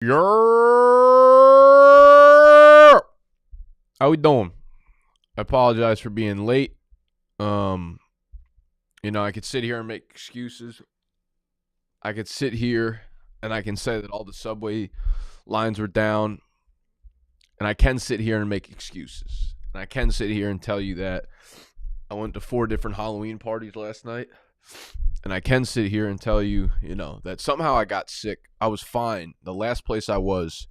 How we doing? I apologize for being late. I could sit here and make excuses. I could sit here and I can say that all the subway lines were down. And I can sit here and make excuses. And I can sit here and tell you that I went to 4 different Halloween parties last night. And I can sit here and tell you, that somehow I got sick. I was fine. The last place I was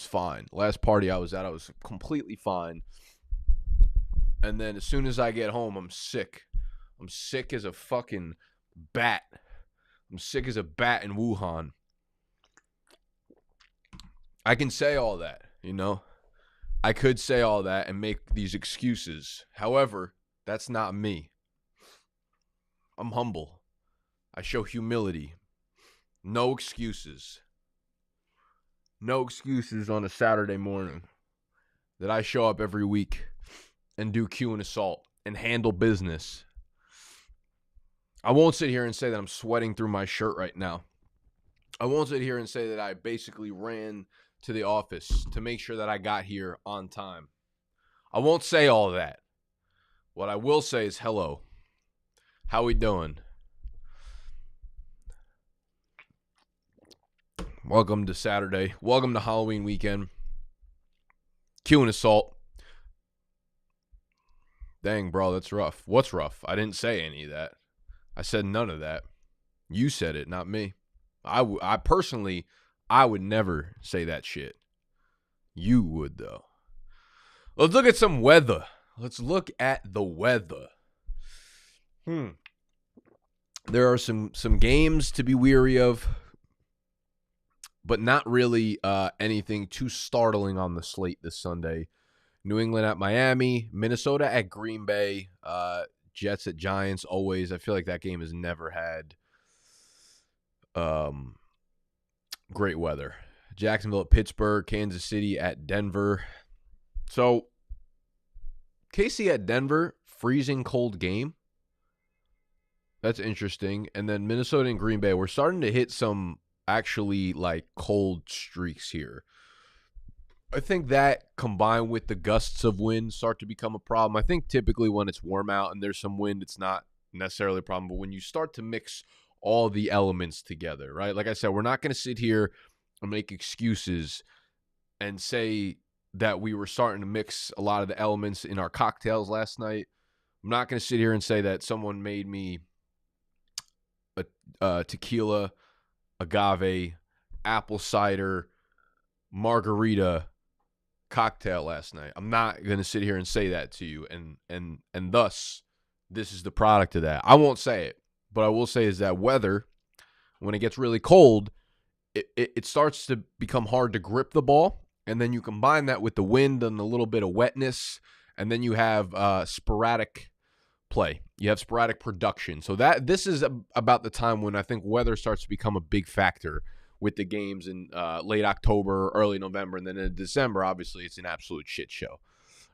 fine. Last party I was at, I was completely fine. And then as soon as I get home, I'm sick. I'm sick as a fucking bat. I'm sick as a bat in Wuhan. I can say all that, I could say all that and make these excuses. However, that's not me. I'm humble. I show humility. No excuses. No excuses on a Saturday morning that I show up every week and do Q&Assault and handle business. I won't sit here and say that I'm sweating through my shirt right now. I won't sit here and say that I basically ran to the office to make sure that I got here on time. I won't say all that. What I will say is hello. How we doing? Welcome to Saturday. Welcome to Halloween weekend. Q&Assault. Dang, bro, that's rough. What's rough? I didn't say any of that. I said none of that. You said it, not me. I personally, I would never say that shit. You would, though. Let's look at some weather. Let's look at the weather. There are some games to be weary of, but not really anything too startling on the slate this Sunday. New England at Miami, Minnesota at Green Bay, Jets at Giants always. I feel like that game has never had great weather. Jacksonville at Pittsburgh, Kansas City at Denver. So, KC at Denver, freezing cold game. That's interesting. And then Minnesota and Green Bay, we're starting to hit some actually like cold streaks here. I think that combined with the gusts of wind start to become a problem. I think typically when it's warm out and there's some wind, it's not necessarily a problem. But when you start to mix all the elements together, right? Like I said, we're not going to sit here and make excuses and say that we were starting to mix a lot of the elements in our cocktails last night. I'm not going to sit here and say that someone made me a tequila, agave, apple cider, margarita cocktail last night. I'm not going to sit here and say that to you, and thus this is the product of that. I won't say it, but I will say is that weather, when it gets really cold, it starts to become hard to grip the ball, and then you combine that with the wind and a little bit of wetness, and then you have sporadic play. You have sporadic production. So this is about the time when I think weather starts to become a big factor with the games in late October, early November, and then in December, obviously, it's an absolute shit show.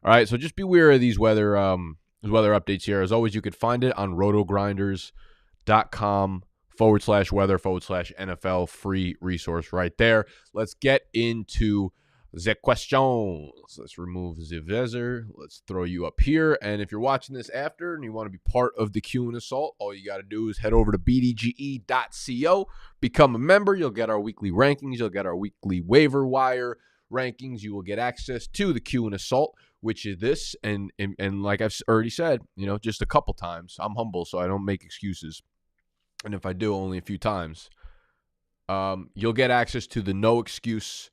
All right, so just be aware of these weather updates here. As always, you could find it on rotogrinders.com/weather/NFL, free resource right there. Let's get into the questions. Let's remove the weather. Let's throw you up here. And if you're watching this after and you want to be part of the Q&Assault, all you got to do is head over to BDGE.co, become a member. You'll get our weekly rankings. You'll get our weekly waiver wire rankings. You will get access to the Q&Assault, which is this. And like I've already said, just a couple times. I'm humble, so I don't make excuses. And if I do, only a few times. You'll get access to the no excuse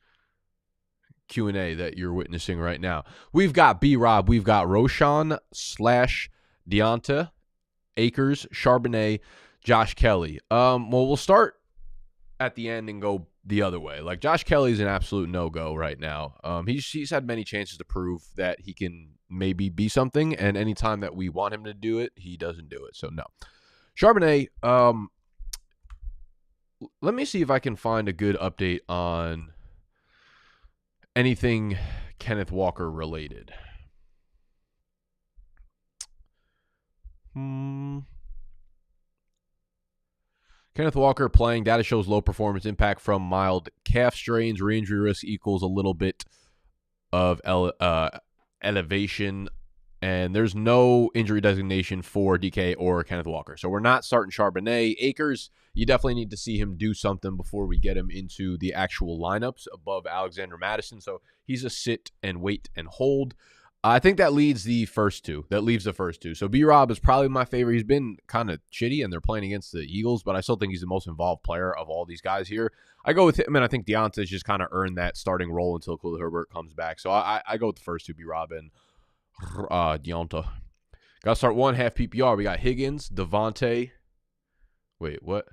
Q&A that you're witnessing right now. We've got B-Rob, we've got Roshan / Deonta, Akers, Charbonnet, Josh Kelly. We'll start at the end and go the other way. Like, Josh Kelly's an absolute no-go right now. He's had many chances to prove that he can maybe be something, and anytime that we want him to do it, he doesn't do it. So, no. Charbonnet, let me see if I can find a good update on anything Kenneth Walker related. Kenneth Walker playing. Data shows low performance impact from mild calf strains. Re-injury risk equals a little bit of elevation. And there's no injury designation for DK or Kenneth Walker. So we're not starting Charbonnet. Akers, you definitely need to see him do something before we get him into the actual lineups above Alexander Madison. So he's a sit and wait and hold. I think that leaves the first two. So B-Rob is probably my favorite. He's been kind of shitty, and they're playing against the Eagles, but I still think he's the most involved player of all these guys here. I go with him, and I think Deontay's just kind of earned that starting role until Khalil Herbert comes back. So I go with the first two, B-Rob and Deonta. Got to start one half PPR. We got Higgins, Devontae. Wait, what?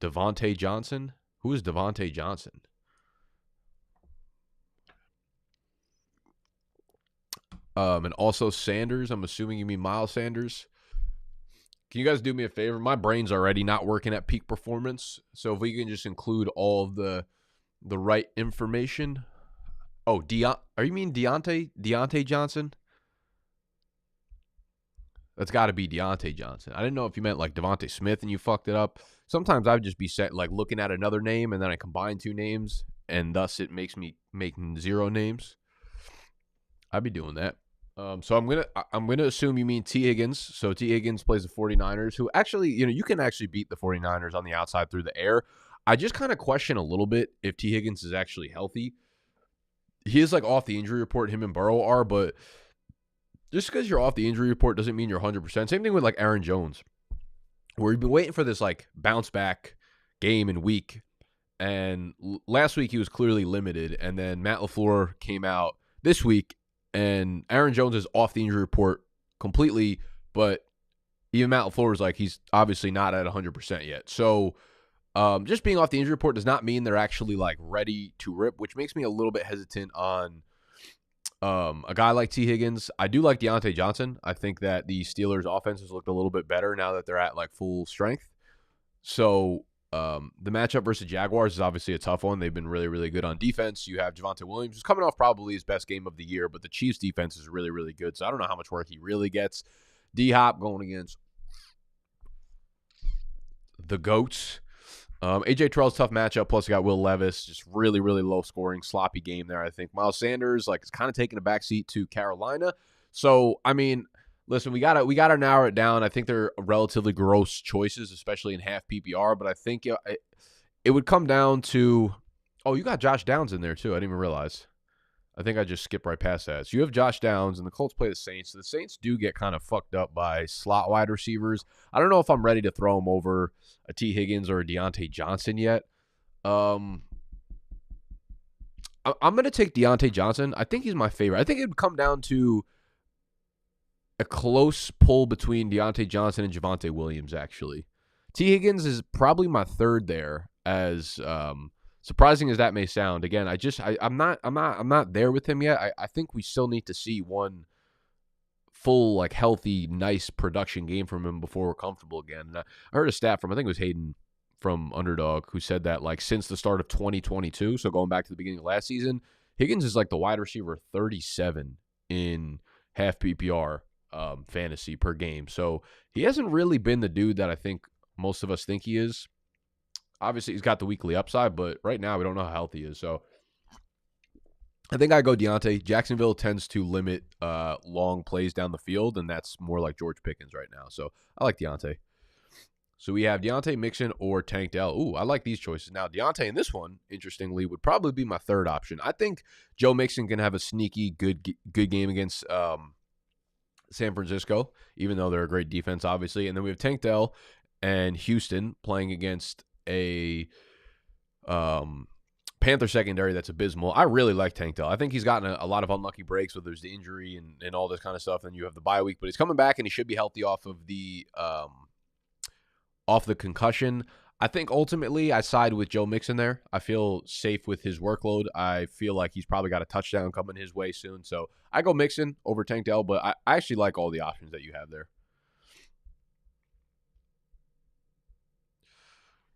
Devontae Johnson? Who is Devontae Johnson? And also Sanders. I'm assuming you mean Miles Sanders. Can you guys do me a favor? My brain's already not working at peak performance. So if we can just include all of the right information. Oh, are you mean Deontay Johnson? That's got to be Deontay Johnson. I didn't know if you meant like Devontae Smith and you fucked it up. Sometimes I would just be like looking at another name and then I combine two names and thus it makes me making zero names. I'd be doing that. So I'm gonna assume you mean T. Higgins. So T. Higgins plays the 49ers, who actually, you can actually beat the 49ers on the outside through the air. I just kind of question a little bit if T. Higgins is actually healthy. He is like off the injury report, him and Burrow are, but just because you're off the injury report doesn't mean you're 100%. Same thing with like Aaron Jones, where we've been waiting for this like bounce back game and week. And last week he was clearly limited. And then Matt LaFleur came out this week and Aaron Jones is off the injury report completely. But even Matt LaFleur is like, he's obviously not at 100% yet. So just being off the injury report does not mean they're actually like ready to rip, which makes me a little bit hesitant on a guy like T. Higgins. I do like Deontay Johnson. I think that the Steelers' offense has looked a little bit better now that they're at like full strength. So the matchup versus Jaguars is obviously a tough one. They've been really, really good on defense. You have Javonte Williams, who's coming off probably his best game of the year, but the Chiefs' defense is really, really good. So I don't know how much work he really gets. D-Hop going against the GOATs. AJ Terrell's tough matchup, plus you got Will Levis, just really, really low scoring, sloppy game there, I think. Miles Sanders, like, is kind of taking a backseat to Carolina. So, I mean, listen, we gotta narrow it down. I think they're relatively gross choices, especially in half PPR, but I think it would come down to, oh, you got Josh Downs in there too. I didn't even realize. I think I just skipped right past that. So you have Josh Downs, and the Colts play the Saints. So the Saints do get kind of fucked up by slot wide receivers. I don't know if I'm ready to throw them over a T. Higgins or a Deontay Johnson yet. I'm going to take Deontay Johnson. I think he's my favorite. I think it would come down to a close pull between Deontay Johnson and Javonte Williams, actually. T. Higgins is probably my third there, as surprising as that may sound. Again, I'm not there with him yet. I think we still need to see one full, like, healthy, nice production game from him before we're comfortable again. And I heard a stat from, I think it was Hayden from Underdog, who said that, like, since the start of 2022, so going back to the beginning of last season, Higgins is like the wide receiver 37 in half PPR fantasy per game. So he hasn't really been the dude that I think most of us think he is. Obviously, he's got the weekly upside, but right now we don't know how healthy he is. So I think I go Deontay. Jacksonville tends to limit long plays down the field, and that's more like George Pickens right now. So I like Deontay. So we have Deontay, Mixon, or Tank Dell. Ooh, I like these choices. Now, Deontay in this one, interestingly, would probably be my third option. I think Joe Mixon can have a sneaky good game against San Francisco, even though they're a great defense, obviously. And then we have Tank Dell and Houston playing against a Panther secondary that's abysmal. I really like Tank Dell. I think he's gotten a lot of unlucky breaks, whether there's the injury and all this kind of stuff. Then you have the bye week, but he's coming back and he should be healthy off of the concussion. I think ultimately I side with Joe Mixon there. I feel safe with his workload. I feel like he's probably got a touchdown coming his way soon. So I go Mixon over Tank Dell, but I actually like all the options that you have there.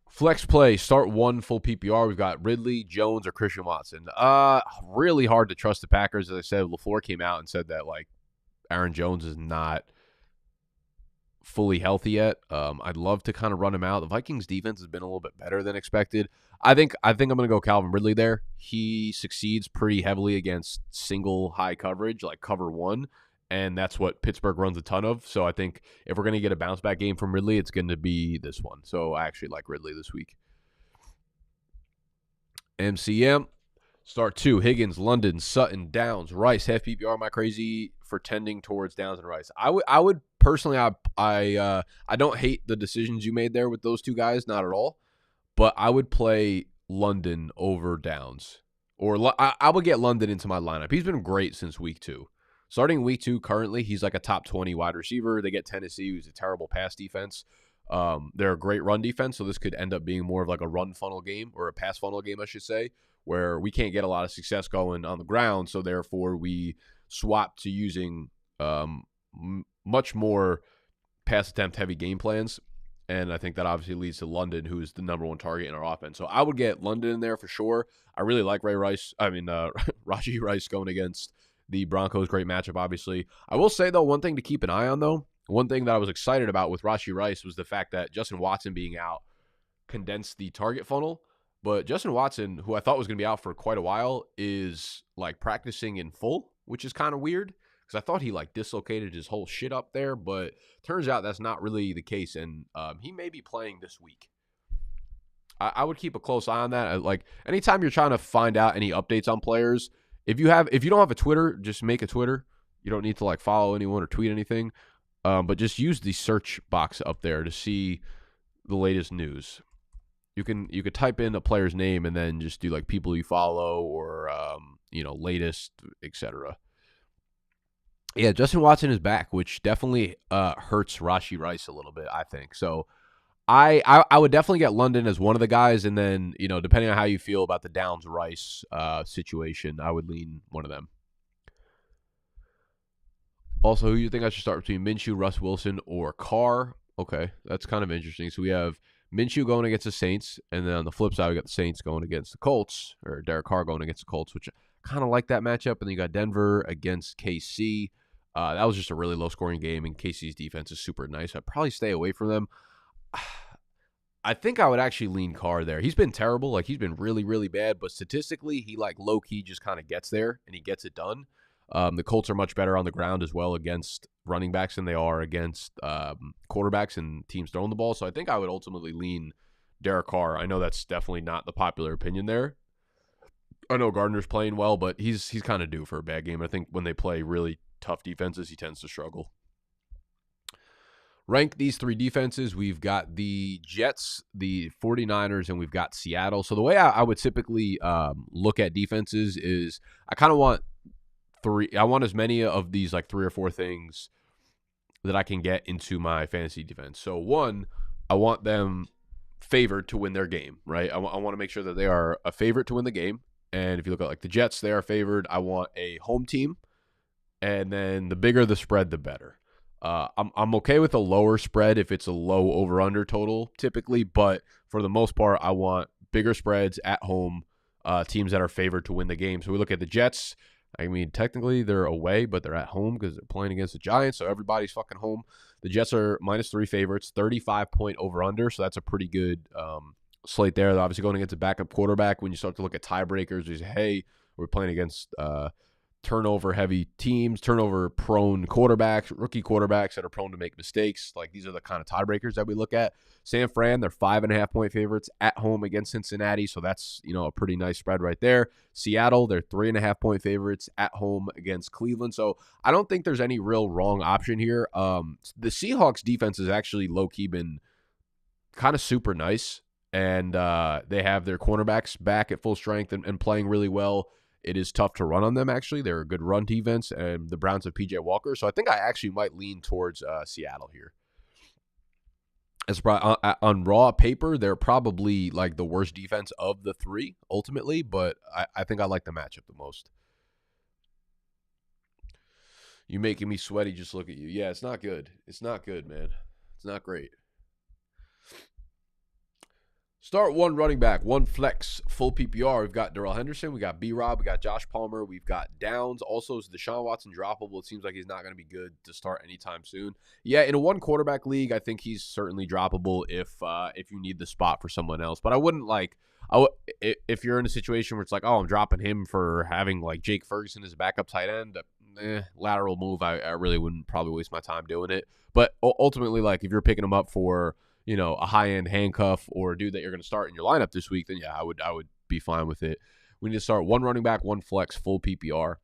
Flex play, start one full PPR. We've got Ridley, Jones, or Christian Watson. Really hard to trust the Packers. As I said, LaFleur came out and said that, like, Aaron Jones is not fully healthy yet. I'd love to kind of run him out. The Vikings defense has been a little bit better than expected. I think I'm going to go Calvin Ridley there. He succeeds pretty heavily against single high coverage, like cover one, and that's what Pittsburgh runs a ton of. So I think if we're going to get a bounce back game from Ridley, it's going to be this one. So I actually like Ridley this week. MCM. Start 2, Higgins, London, Sutton, Downs, Rice. Half PPR. Am I crazy for tending towards Downs and Rice? I would personally, I don't hate the decisions you made there with those two guys, not at all. But I would play London over Downs, or I would get London into my lineup. He's been great since week 2. Starting week 2, currently he's like a top 20 wide receiver. They get Tennessee, who's a terrible pass defense. They're a great run defense, so this could end up being more of like a run funnel game, or a pass funnel game, I should say, where we can't get a lot of success going on the ground, so therefore we swap to using much more pass attempt heavy game plans, and I think that obviously leads to London, who is the number 1 target in our offense. So I would get London in there for sure. I really like Rashee Rice going against the Broncos. Great matchup, obviously. I will say, though, one thing to keep an eye on, though, one thing that I was excited about with Rashee Rice was the fact that Justin Watson being out condensed the target funnel. But Justin Watson, who I thought was going to be out for quite a while, is like practicing in full, which is kind of weird because I thought he like dislocated his whole shit up there, but turns out that's not really the case, and he may be playing this week. I would keep a close eye on that. Like anytime you're trying to find out any updates on players, if you don't have a Twitter, just make a Twitter. You don't need to like follow anyone or tweet anything, but just use the search box up there to see the latest news. You could type in a player's name and then just do like people you follow or latest, etc. Yeah, Justin Watson is back, which definitely hurts Rashee Rice a little bit, I think. So I would definitely get London as one of the guys, and then depending on how you feel about the Downs Rice situation, I would lean one of them. Also, who do you think I should start between Minshew, Russ Wilson, or Carr? Okay, that's kind of interesting. So we have Minshew going against the Saints, and then on the flip side, we got the Saints going against the Colts, or Derek Carr going against the Colts, which I kind of like that matchup. And then you got Denver against KC. That was just a really low-scoring game, and KC's defense is super nice. I'd probably stay away from them. I think I would actually lean Carr there. He's been terrible. Like, he's been really, really bad, but statistically, he, like, low-key just kind of gets there, and he gets it done. The Colts are much better on the ground as well against running backs than they are against quarterbacks and teams throwing the ball. So I think I would ultimately lean Derek Carr. I know that's definitely not the popular opinion there. I know Gardner's playing well, but he's kind of due for a bad game. I think when they play really tough defenses, he tends to struggle. Rank these 3 defenses. We've got the Jets, the 49ers, and we've got Seattle. So the way I would typically look at defenses is I kind of want I want as many of these like 3 or 4 things that I can get into my fantasy defense. So 1, I want them favored to win their game, right? I want to make sure that they are a favorite to win the game. And if you look at like the Jets, they are favored. I want a home team. And then the bigger the spread, the better. I'm okay with a lower spread if it's a low over-under total typically. But for the most part, I want bigger spreads at home, teams that are favored to win the game. So we look at the Jets. I mean, technically they're away, but they're at home because they're playing against the Giants, so everybody's fucking home. The Jets are -3 favorites, 35-point over-under, so that's a pretty good slate there. They're obviously going against a backup quarterback. When you start to look at tiebreakers, you say, hey, we're playing against turnover-heavy teams, turnover-prone quarterbacks, rookie quarterbacks that are prone to make mistakes. Like, these are the kind of tiebreakers that we look at. San Fran, they're 5.5-point favorites at home against Cincinnati, so that's, a pretty nice spread right there. Seattle, they're 3.5-point favorites at home against Cleveland, so I don't think there's any real wrong option here. The Seahawks defense has actually low-key been kind of super nice, and they have their cornerbacks back at full strength and playing really well. It is tough to run on them, actually. They're a good run defense, and the Browns have P.J. Walker. So I think I actually might lean towards Seattle here. As on raw paper, they're probably like the worst defense of the 3, ultimately, but I think I like the matchup the most. You making me sweaty, just look at you. Yeah, it's not good. It's not good, man. It's not great. Start one running back, one flex, full PPR. We've got Darrell Henderson, we got B-Rob, we got Josh Palmer, we've got Downs. Also, is Deshaun Watson droppable? It seems like he's not going to be good to start anytime soon. Yeah, in a one quarterback league, I think he's certainly droppable if you need the spot for someone else. But I wouldn't if you're in a situation where it's like, oh, I'm dropping him for having like Jake Ferguson as a backup tight end. Lateral move. I really wouldn't probably waste my time doing it. But ultimately, like if you're picking him up for a high-end handcuff or a dude that you're going to start in your lineup this week, then yeah, I would be fine with it. We need to start one running back, one flex, full PPR.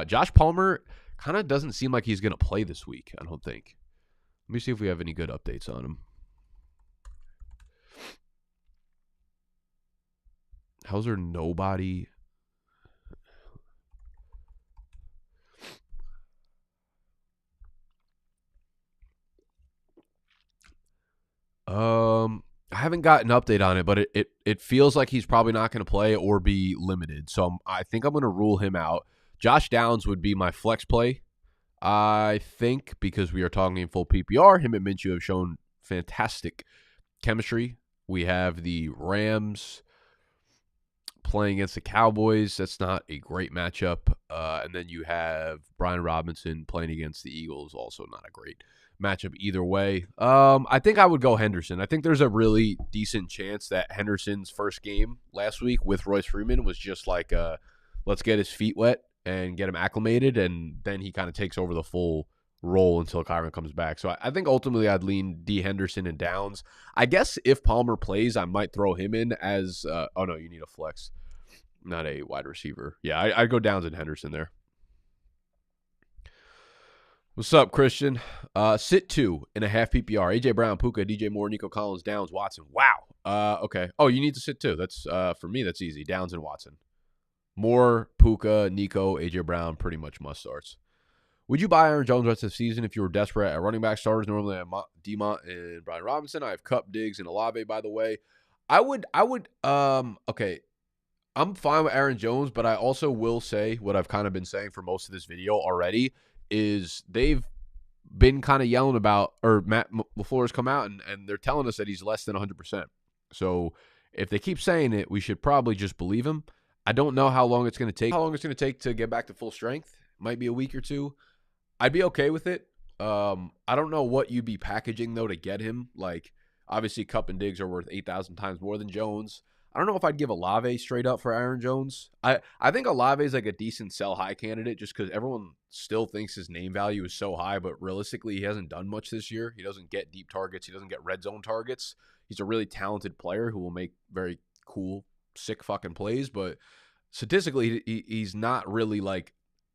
Josh Palmer kind of doesn't seem like he's going to play this week, I don't think. Let me see if we have any good updates on him. How's there nobody? I haven't got an update on it, but it feels like he's probably not going to play or be limited. So I think I'm going to rule him out. Josh Downs would be my flex play, I think, because we are talking in full PPR. Him and Minshew have shown fantastic chemistry. We have the Rams playing against the Cowboys. That's not a great matchup. And then you have Brian Robinson playing against the Eagles. Also not a great matchup either way. I think I would go Henderson. I think there's a really decent chance that Henderson's first game last week with Royce Freeman was just like let's get his feet wet and get him acclimated, and then he kind of takes over the full role until Kyron comes back. So I think ultimately I'd lean D. Henderson and Downs. I guess if Palmer plays, I might throw him in as oh no, you need a flex, not a wide receiver. Yeah, I'd go Downs and Henderson there. What's up, Christian? Sit 2.5 PPR. AJ Brown, Puka, DJ Moore, Nico Collins, Downs, Watson. Wow. Okay. Oh, you need to sit 2. That's for me, that's easy. Downs and Watson. Moore, Puka, Nico, AJ Brown, pretty much must starts. Would you buy Aaron Jones the rest of the season if you were desperate at running back starters? Normally I have DeMont and Brian Robinson. I have Kupp, Diggs, and Olave, by the way. I would okay. I'm fine with Aaron Jones, but I also will say what I've kind of been saying for most of this video already is they've been kind of yelling about, or Matt LaFleur's come out and they're telling us that he's less than 100%. So if they keep saying it, we should probably just believe him. I don't know how long it's going to take to get back to full strength. Might be a week or two. I'd be okay with it. I don't know what you'd be packaging, though, to get him. Like, obviously, Kupp and Diggs are worth 8,000 times more than Jones. I don't know if I'd give Olave straight up for Aaron Jones. I think Olave is like a decent sell high candidate just because everyone still thinks his name value is so high, but realistically, he hasn't done much this year. He doesn't get deep targets. He doesn't get red zone targets. He's a really talented player who will make very cool, sick fucking plays, but statistically, he's not really like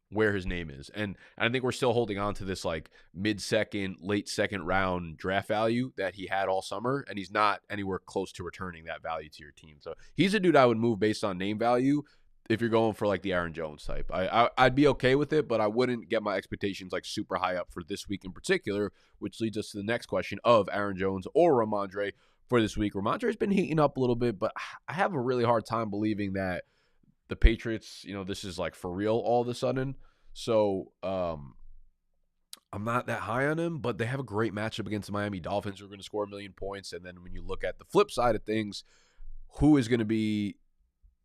where his name is. And I think we're still holding on to this like mid-second, late second round draft value that he had all summer, and he's not anywhere close to returning that value to your team. So he's a dude I would move based on name value if you're going for like the Aaron Jones type. I'd be okay with it, but I wouldn't get my expectations like super high up for this week in particular, which leads us to the next question of Aaron Jones or Ramondre for this week. Ramondre's been heating up a little bit, but I have a really hard time believing that the Patriots, this is like for real all of a sudden. So I'm not that high on him, but they have a great matchup against the Miami Dolphins who are going to score 1 million points. And then when you look at the flip side of things, who is going to be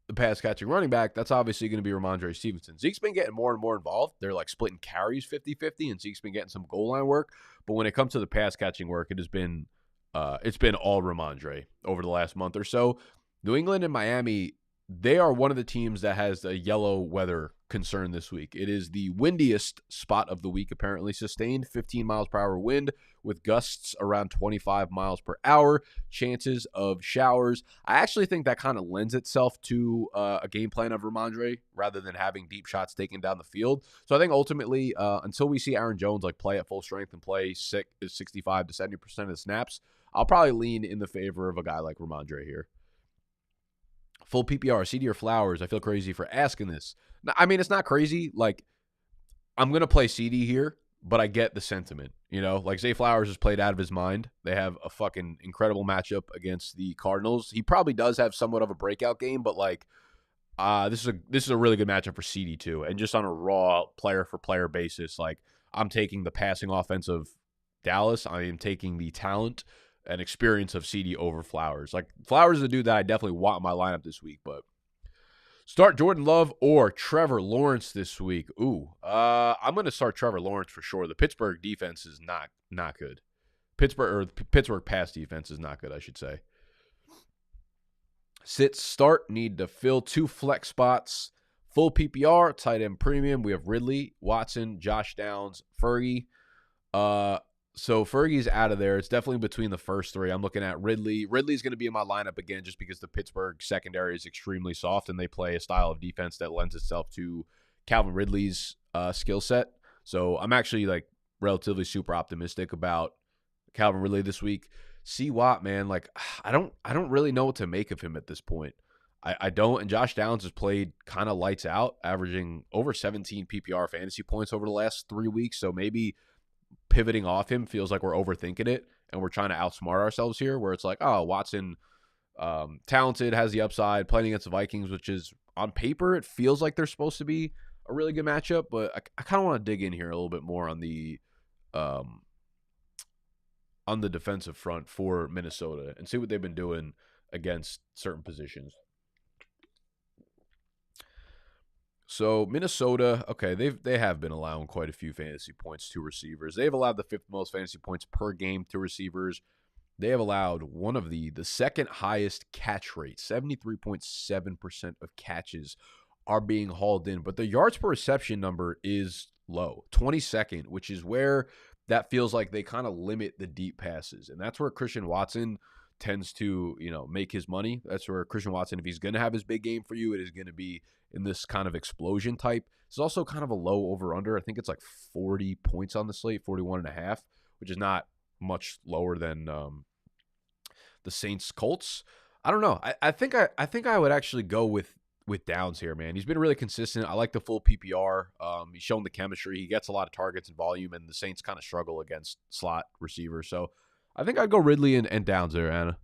the pass-catching running back? That's obviously going to be Ramondre Stevenson. Zeke's been getting more and more involved. They're like splitting carries 50-50, and Zeke's been getting some goal line work. But when it comes to the pass-catching work, it's been all Ramondre over the last month or so. New England and Miami, they are one of the teams that has a yellow weather concern this week. It is the windiest spot of the week, apparently. Sustained 15 miles per hour wind with gusts around 25 miles per hour. Chances of showers. I actually think that kind of lends itself to a game plan of Ramondre rather than having deep shots taken down the field. So I think ultimately, until we see Aaron Jones like play at full strength and play 65 to 70% of the snaps, I'll probably lean in the favor of a guy like Ramondre here. Full PPR, CD or Flowers. I feel crazy for asking this. I mean, it's not crazy. Like, I'm going to play CD here, but I get the sentiment. Like Zay Flowers has played out of his mind. They have a fucking incredible matchup against the Cardinals. He probably does have somewhat of a breakout game, but like, this is a really good matchup for CD too. And just on a raw player for player basis, like I'm taking the passing offense of Dallas. I am taking the talent and experience of CD over Flowers. Like, Flowers is a dude that I definitely want in my lineup this week, but start Jordan Love or Trevor Lawrence this week. I'm going to start Trevor Lawrence for sure. The Pittsburgh defense is not good. Pittsburgh pass defense is not good, I should say. Sit, start, need to fill 2 flex spots. Full PPR, tight end premium. We have Ridley, Watson, Josh Downs, Fergie. So Fergie's out of there. It's definitely between the first 3. I'm looking at Ridley. Ridley's going to be in my lineup again just because the Pittsburgh secondary is extremely soft and they play a style of defense that lends itself to Calvin Ridley's skill set. So I'm actually like relatively super optimistic about Calvin Ridley this week. C. Watt, man, like I don't really know what to make of him at this point. I don't, and Josh Downs has played kind of lights out, averaging over 17 PPR fantasy points over the last 3 weeks. So maybe pivoting off him feels like we're overthinking it and we're trying to outsmart ourselves here, where it's like, oh, Watson, talented, has the upside, playing against the Vikings, which is on paper, it feels like they're supposed to be a really good matchup, but I kind of want to dig in here a little bit more on the defensive front for Minnesota and see what they've been doing against certain positions. So Minnesota, okay, they have been allowing quite a few fantasy points to receivers. They've allowed the 5th most fantasy points per game to receivers. They have allowed one of the second highest catch rate. 73.7% of catches are being hauled in, but the yards per reception number is low, 22nd, which is where that feels like they kind of limit the deep passes, and that's where Christian Watson tends to, make his money. That's where Christian Watson, if he's going to have his big game for you, it is going to be in this kind of explosion type. It's also kind of a low over-under. I think it's like 40 points on the slate, 41.5, which is not much lower than the Saints-Colts. I don't know. I think I would actually go with Downs here, man. He's been really consistent. I like the full PPR. He's shown the chemistry. He gets a lot of targets and volume, and the Saints kind of struggle against slot receivers. So I think I'd go Ridley and Downs there, Anna.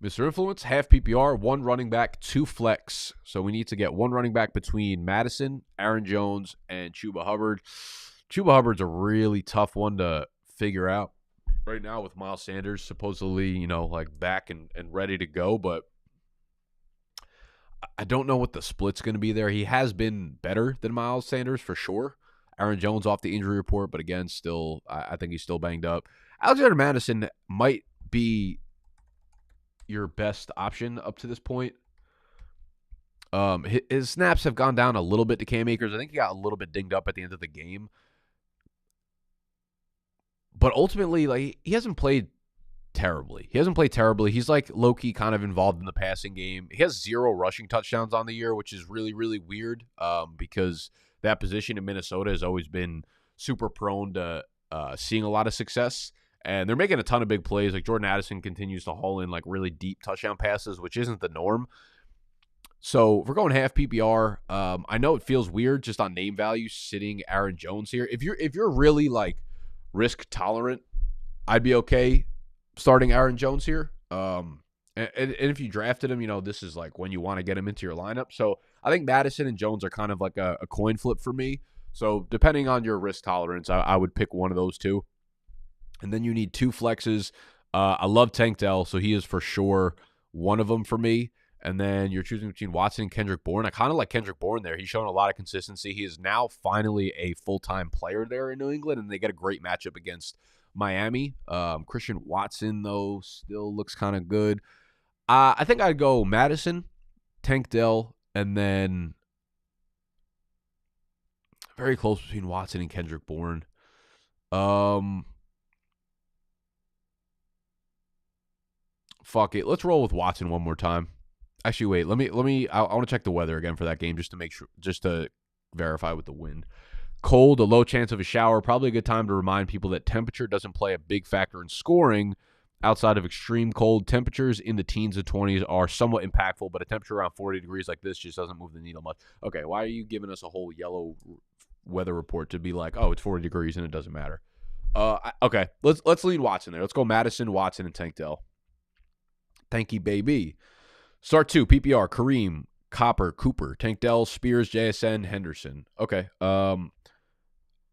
Mr. Influence, half PPR, 1 running back, 2 flex. So we need to get 1 running back between Madison, Aaron Jones, and Chuba Hubbard. Chuba Hubbard's a really tough one to figure out right now with Miles Sanders supposedly, back and ready to go. But I don't know what the split's going to be there. He has been better than Miles Sanders for sure. Aaron Jones off the injury report, but again, still, I think he's still banged up. Alexander Madison might be your best option up to this point. His snaps have gone down a little bit to Cam Akers. I think he got a little bit dinged up at the end of the game. But ultimately, like, he hasn't played terribly. He's like low-key kind of involved in the passing game. He has 0 rushing touchdowns on the year, which is really, really weird because that position in Minnesota has always been super prone to seeing a lot of success. And they're making a ton of big plays. Like, Jordan Addison continues to haul in like really deep touchdown passes, which isn't the norm. So if we're going half PPR, I know it feels weird just on name value sitting Aaron Jones here. If you're really like risk tolerant, I'd be okay starting Aaron Jones here. And if you drafted him, this is like when you want to get him into your lineup. So I think Madison and Jones are kind of like a coin flip for me. So depending on your risk tolerance, I would pick one of those two. And then you need 2 flexes. I love Tank Dell, so he is for sure one of them for me. And then you're choosing between Watson and Kendrick Bourne. I kind of like Kendrick Bourne there. He's shown a lot of consistency. He is now finally a full-time player there in New England, and they get a great matchup against Miami. Christian Watson, though, still looks kind of good. I think I'd go Madison, Tank Dell, and then very close between Watson and Kendrick Bourne. Fuck it. Let's roll with Watson one more time. Actually, wait. Let me. I want to check the weather again for that game just to make sure, just to verify with the wind. Cold, a low chance of a shower. Probably a good time to remind people that temperature doesn't play a big factor in scoring. Outside of extreme cold, temperatures in the teens and 20s are somewhat impactful, but a temperature around 40 degrees like this just doesn't move the needle much. Okay, why are you giving us a whole yellow weather report to be like, oh, it's 40 degrees and it doesn't matter? Okay, let's lead Watson there. Let's go Madison, Watson, and Tank Dell. Thank you, baby. Start 2, PPR, Kareem, Cooper, Tank Dell, Spears, JSN, Henderson. Okay.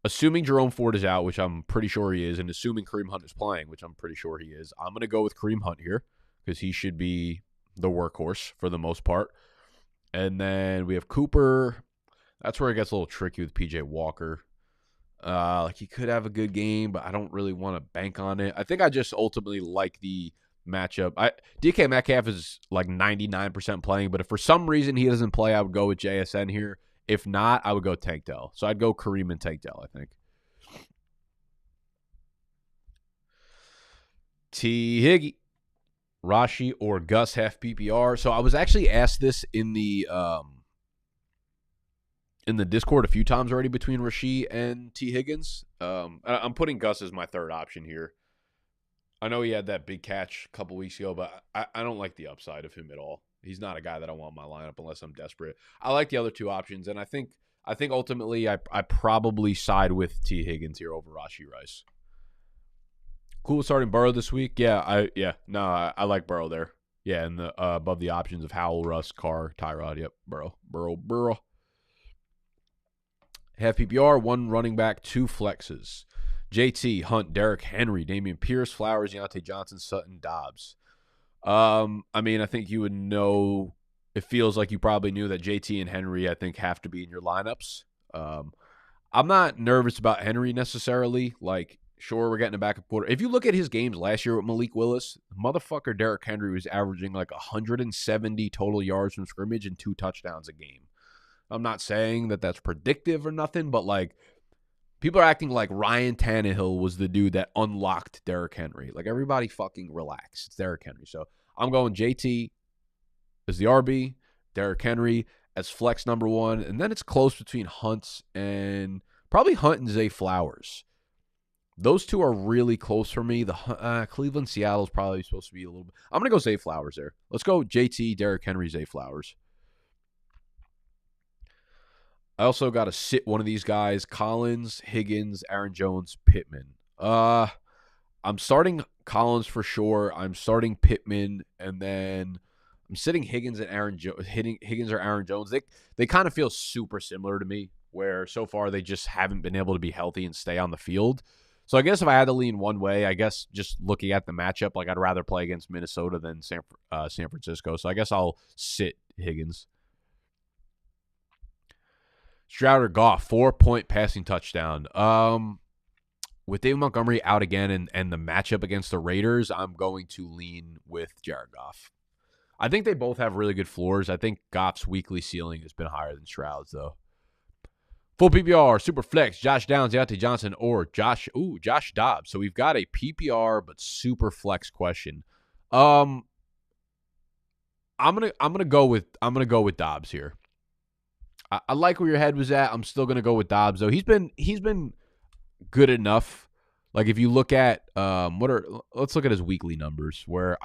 assuming Jerome Ford is out, which I'm pretty sure he is, and assuming Kareem Hunt is playing, which I'm pretty sure he is, I'm going to go with Kareem Hunt here because he should be the workhorse for the most part. And then we have Cooper. That's where it gets a little tricky with PJ Walker. Like he could have a good game, but I don't really want to bank on it. I think I just ultimately like the matchup. DK Metcalf is like 99% playing, but if for some reason he doesn't play, I would go with JSN here. If not, I would go Tank Dell. So I'd go Kareem and Tank Dell, I think. T. Higgy, Rashi, or Gus half PPR. So I was actually asked this in the Discord a few times already between Rasheed and T. Higgins. I'm putting Gus as my third option here. I know he had that big catch a couple weeks ago, but I don't like the upside of him at all. He's not a guy that I want in my lineup unless I'm desperate. I like the other two options, and I think ultimately I probably side with T. Higgins here over Rashee Rice. Cool starting Burrow this week. I like Burrow there. Yeah, and the above the options of Howell, Russ, Carr, Tyrod. Yep, Burrow. Half PPR, one running back, two flexes. JT, Hunt, Derrick Henry, Damian Pierce, Flowers, Deontay Johnson, Sutton, Dobbs. I mean, I think you would know. It feels like you probably knew that JT and Henry, I think, have to be in your lineups. I'm not nervous about Henry necessarily. Like, sure, we're getting a backup quarter. If you look at his games last year with Malik Willis, motherfucker Derrick Henry was averaging like 170 total yards from scrimmage and 2 touchdowns a game. I'm not saying that that's predictive or nothing, but like, people are acting like Ryan Tannehill was the dude that unlocked Derrick Henry. Like, everybody fucking relax. It's Derrick Henry. So I'm going JT as the RB, Derrick Henry as flex number 1, and then it's close between Hunt and probably Hunt and Zay Flowers. Those two are really close for me. The Cleveland, Seattle is probably supposed to be a little bit. I'm going to go Zay Flowers there. Let's go JT, Derrick Henry, Zay Flowers. I also got to sit one of these guys: Collins, Higgins, Aaron Jones, Pittman. I'm starting Collins for sure. I'm starting Pittman, and then I'm sitting Higgins and Higgins or Aaron Jones. They kind of feel super similar to me, where so far they just haven't been able to be healthy and stay on the field. So I guess if I had to lean one way, I guess just looking at the matchup, like I'd rather play against Minnesota than San Francisco. So I guess I'll sit Higgins. Stroud or Goff, 4-point passing touchdown. With David Montgomery out again and the matchup against the Raiders, I'm going to lean with Jared Goff. I think they both have really good floors. I think Goff's weekly ceiling has been higher than Stroud's, though. Full PPR, super flex, Josh Downs, Deontay Johnson, or Josh Dobbs. So we've got a PPR but super flex question. I'm gonna go with Dobbs here. I like where your head was at. I'm still gonna go with Dobbs though. He's been good enough. Like if you look at let's look at his weekly numbers where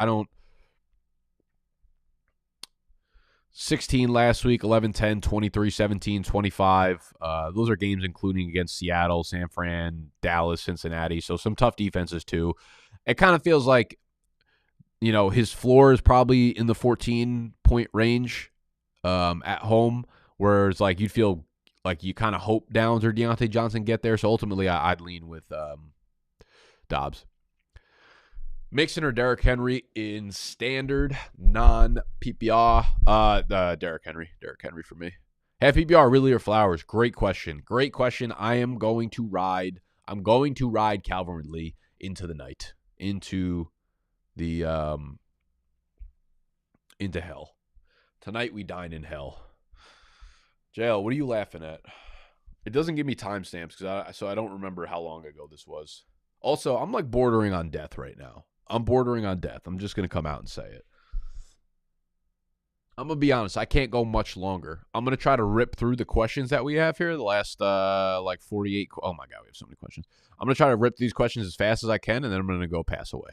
16 last week, 11, 10, 23, 17, 25. Those are games including against Seattle, San Fran, Dallas, Cincinnati. So some tough defenses too. It kind of feels like, his floor is probably in the 14-point range at home, whereas like you'd feel like you kind of hope Downs or Deontay Johnson get there. So ultimately I'd lean with Dobbs. Mixon or Derrick Henry in standard, non-PPR. Derrick Henry for me. Half PPR, Ridley or Flowers? Great question. I am going to ride Calvin Ridley into the night, into hell. Tonight we dine in hell. JL, what are you laughing at? It doesn't give me timestamps so I don't remember how long ago this was. Also, I'm like bordering on death right now. I'm just going to come out and say it. I'm going to be honest. I can't go much longer. I'm going to try to rip through the questions that we have here. The last 48. Oh, my God. We have so many questions. I'm going to try to rip these questions as fast as I can, and then I'm going to go pass away.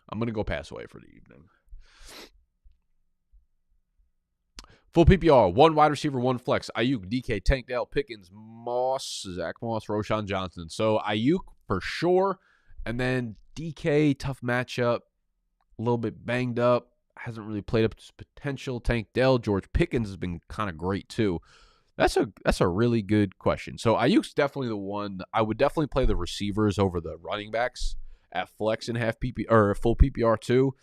For the evening. Full PPR. 1 wide receiver, 1 flex. Ayuk, DK, Tank Dell, Pickens, Zach Moss, Roshan Johnson. So Ayuk for sure. And then DK, tough matchup, a little bit banged up, hasn't really played up to his potential. Tank Dell, George Pickens has been kind of great too. That's a really good question. So Ayuk's definitely the one. I would definitely play the receivers over the running backs at flex and half PP or full PPR too.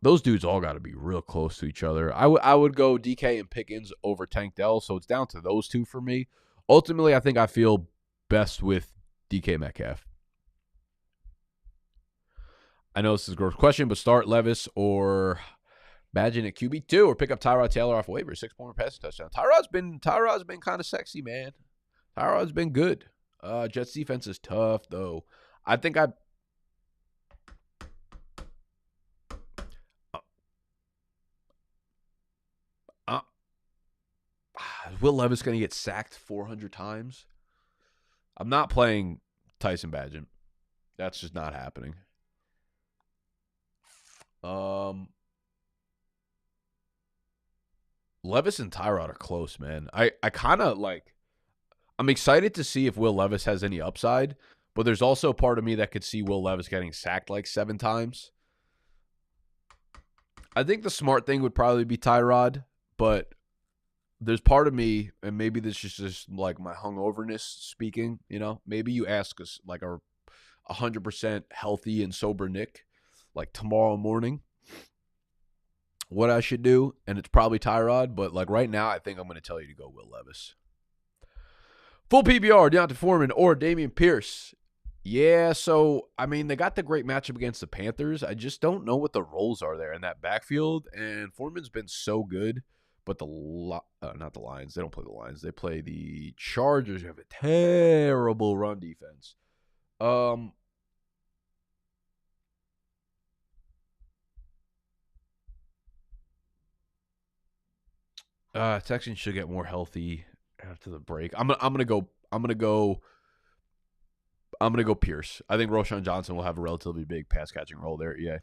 Those dudes all got to be real close to each other. I would go DK and Pickens over Tank Dell. So it's down to those two for me. Ultimately, I think I feel best with DK Metcalf. I know this is a gross question, but start Levis or Imagine at QB2 or pick up Tyrod Taylor off waivers. 6-point passing touchdown. Tyrod's been kind of sexy, man. Tyrod's been good. Jets defense is tough though. I think Will Levis going to get sacked 400 times? I'm not playing Tyson Bagent. That's just not happening. Levis and Tyrod are close, man. I kind of like I'm excited to see if Will Levis has any upside, but there's also part of me that could see Will Levis getting sacked like 7 times. I think the smart thing would probably be Tyrod, but there's part of me, and maybe this is just like my hungoverness speaking, you know, maybe you ask us like a 100% healthy and sober Nick, like tomorrow morning, what I should do, and it's probably Tyrod, but like right now, I think I'm going to tell you to go Will Levis. Full PPR, Deontay Foreman or Dameon Pierce. Yeah, so, I mean, they got the great matchup against the Panthers. I just don't know what the roles are there in that backfield, and Foreman's been so good, but not the Lions. They don't play the Lions. They play the Chargers, who have a terrible run defense. Texans should get more healthy after the break. I'm gonna go Pierce. I think Roshan Johnson will have a relatively big pass catching role there. Yeah.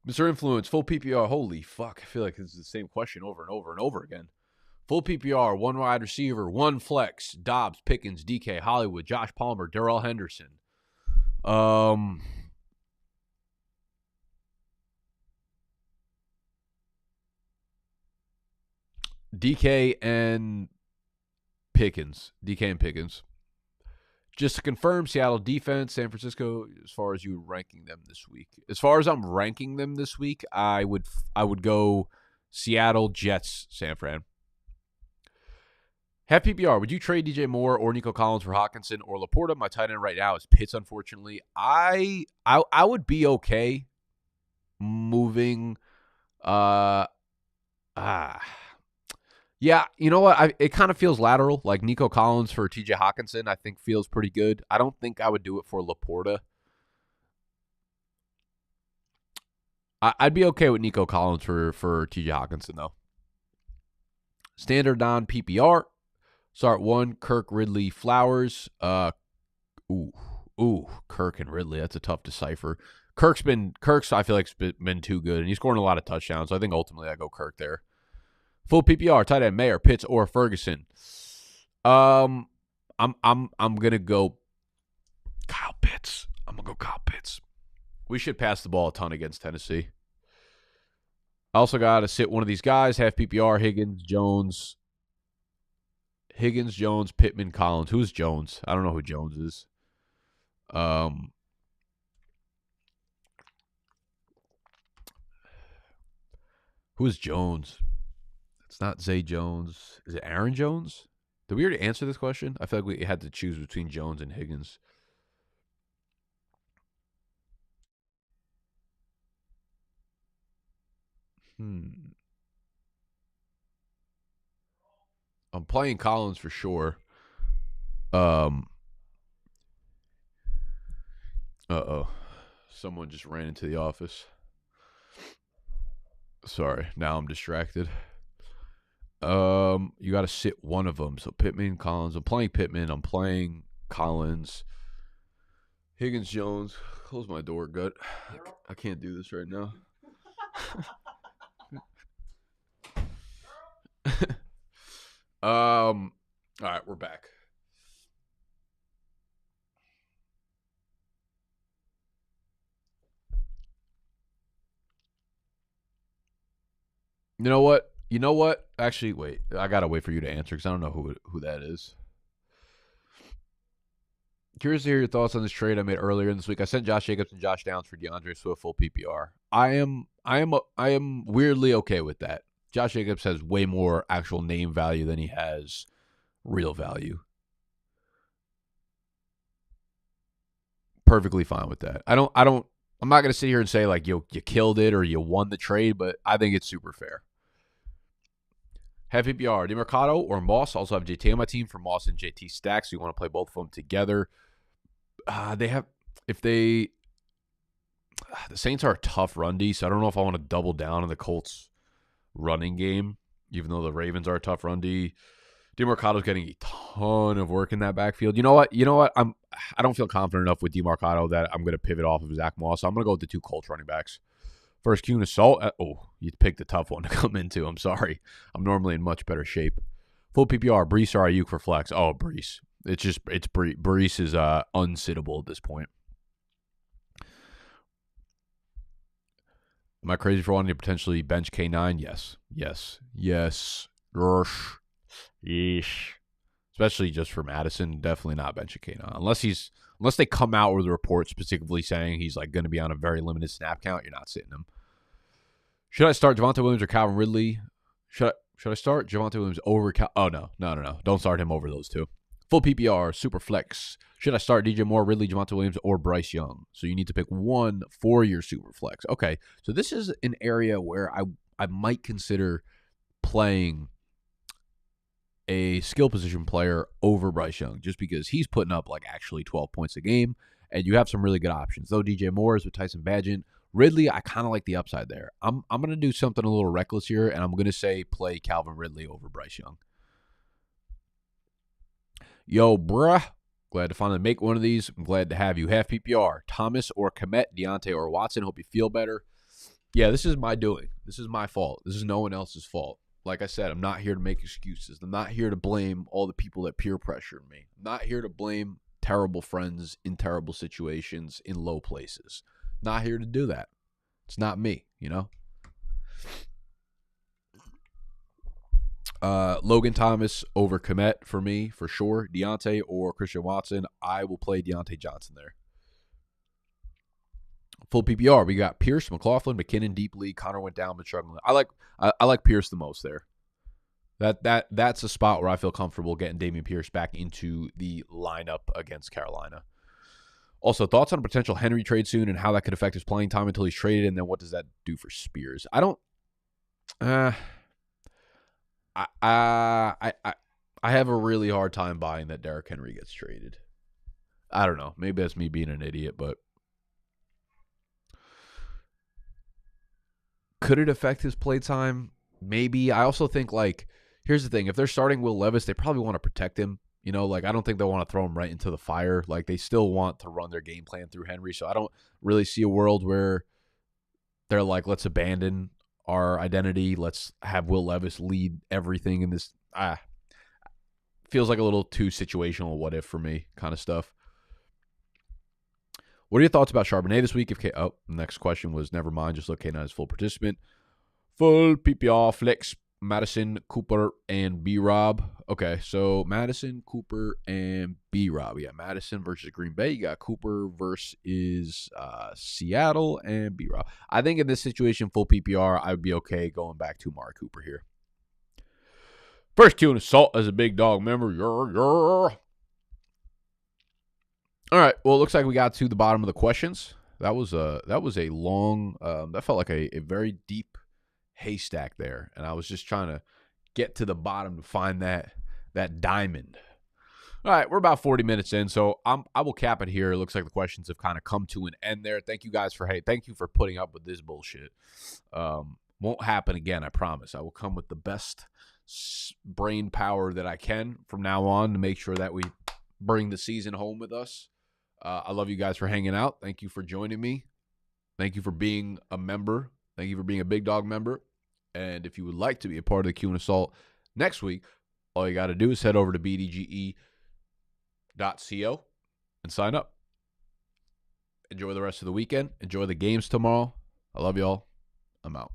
Mr. Influence, full PPR. Holy fuck. I feel like this is the same question over and over and over again. Full PPR, 1 wide receiver, 1 flex, Dobbs, Pickens, DK, Hollywood, Josh Palmer, Darrell Henderson. DK and Pickens. Just to confirm, Seattle defense, San Francisco, as far as you ranking them this week. As far as I'm ranking them this week, I would go Seattle, Jets, San Fran. Half PPR, would you trade DJ Moore or Nico Collins for Hawkinson or Laporta? My tight end right now is Pitts, unfortunately. I would be okay moving yeah, you know what? It kind of feels lateral. Like Nico Collins for TJ Hawkinson, I think feels pretty good. I don't think I would do it for Laporta. I'd be okay with Nico Collins for TJ Hawkinson, though. Standard non PPR. Start 1, Kirk, Ridley, Flowers. Kirk and Ridley. That's a tough decipher. Kirk's I feel like been too good, and he's scoring a lot of touchdowns. So I think ultimately I go Kirk there. Full PPR, tight end, Mayer, Pitts, or Ferguson. I'm gonna go Kyle Pitts. We should pass the ball a ton against Tennessee. I also got to sit one of these guys, half PPR, Higgins, Jones, Pittman, Collins. Who's Jones? I don't know who Jones is. Who's Jones? It's not Zay Jones. Is it Aaron Jones? Did we already answer this question? I feel like we had to choose between Jones and Higgins. I'm playing Collins for sure. Uh-oh. Someone just ran into the office. Sorry, now I'm distracted. You got to sit one of them. So Pittman, Collins. I'm playing Pittman. I'm playing Collins. Higgins, Jones. Close my door, gut. I can't do this right now. All right, we're back. You know what? You know what? Actually, wait. I gotta wait for you to answer because I don't know who that is. Curious to hear your thoughts on this trade I made earlier in this week. I sent Josh Jacobs and Josh Downs for DeAndre Swift full PPR. I am weirdly okay with that. Josh Jacobs has way more actual name value than he has real value. Perfectly fine with that. I'm not gonna sit here and say like you killed it or you won the trade, but I think it's super fair. Have PPR, DeMarcado or Moss. Also have JT on my team for Moss and JT stacks. So you want to play both of them together. The Saints are a tough run D, so I don't know if I want to double down on the Colts running game, even though the Ravens are a tough run D. DeMarcado's getting a ton of work in that backfield. You know what? I don't feel confident enough with DeMarcado that I'm going to pivot off of Zach Moss. So I'm going to go with the 2 Colts running backs. First, Q&Assault. You picked a tough one to come into. I'm sorry. I'm normally in much better shape. Full PPR, Brees or Ayuk for flex. Oh, Brees. It's Brees is unsittable at this point. Am I crazy for wanting to potentially bench K9? Yes. Yeesh. Especially just for Madison. Definitely not benching K9. Unless they come out with a report specifically saying he's like going to be on a very limited snap count, you're not sitting him. Should I start Javonte Williams or Calvin Ridley? Should I start Javonte Williams over Oh, no. Don't start him over those two. Full PPR, super flex. Should I start DJ Moore, Ridley, Javonte Williams, or Bryce Young? So you need to pick one for your super flex. Okay, so this is an area where I might consider playing a skill position player over Bryce Young just because he's putting up like actually 12 points a game, and you have some really good options. Though DJ Moore is with Tyson Bagent. Ridley, I kind of like the upside there. I'm going to do something a little reckless here, and I'm going to say play Calvin Ridley over Bryce Young. Yo, bruh. Glad to finally make one of these. I'm glad to have you. Half PPR, Thomas or Komet, Deontay or Watson. Hope you feel better. Yeah, this is my doing. This is my fault. This is no one else's fault. Like I said, I'm not here to make excuses. I'm not here to blame all the people that peer pressured me. I'm not here to blame terrible friends in terrible situations in low places. Not here to do that. It's not me, you know? Logan Thomas over Komet for me, for sure. Deontay or Christian Watson. I will play Deontay Johnson there. Full PPR, we got Pierce, McLaughlin, McKinnon, deep league. Connor went down, but struggling. I like Pierce the most there. That's a spot where I feel comfortable getting Dameon Pierce back into the lineup against Carolina. Also, thoughts on a potential Henry trade soon and how that could affect his playing time until he's traded, and then what does that do for Spears? I have a really hard time buying that Derrick Henry gets traded. I don't know. Maybe that's me being an idiot, but could it affect his play time? Maybe. I also think, like, here's the thing. If they're starting Will Levis, they probably want to protect him. You know, like, I don't think they want to throw him right into the fire. Like, they still want to run their game plan through Henry. So I don't really see a world where they're like, let's abandon our identity. Let's have Will Levis lead everything in this. Feels like a little too situational what if for me kind of stuff. What are your thoughts about Charbonnet this week? Next question was never mind. Just look, K9 is full participant. Full PPR, flex, Madison, Cooper, and B-Rob. Okay, so Madison, Cooper, and B-Rob. Yeah, Madison versus Green Bay. You got Cooper versus Seattle and B-Rob. I think in this situation, full PPR, I would be okay going back to Amari Cooper here. First Q&Assault as a big dog member. All right. Well, it looks like we got to the bottom of the questions. That was a long. That felt like a very deep haystack there, and I was just trying to get to the bottom to find that diamond. All right, we're about 40 minutes in, so I will cap it here. It looks like the questions have kind of come to an end there. Thank you guys thank you for putting up with this bullshit. Won't happen again, I promise. I will come with the best brain power that I can from now on to make sure that we bring the season home with us. I love you guys for hanging out. Thank you for joining me. Thank you for being a member. Thank you for being a Big Dog member. And if you would like to be a part of the Q&Assault next week, all you got to do is head over to BDGE.co and sign up. Enjoy the rest of the weekend. Enjoy the games tomorrow. I love y'all. I'm out.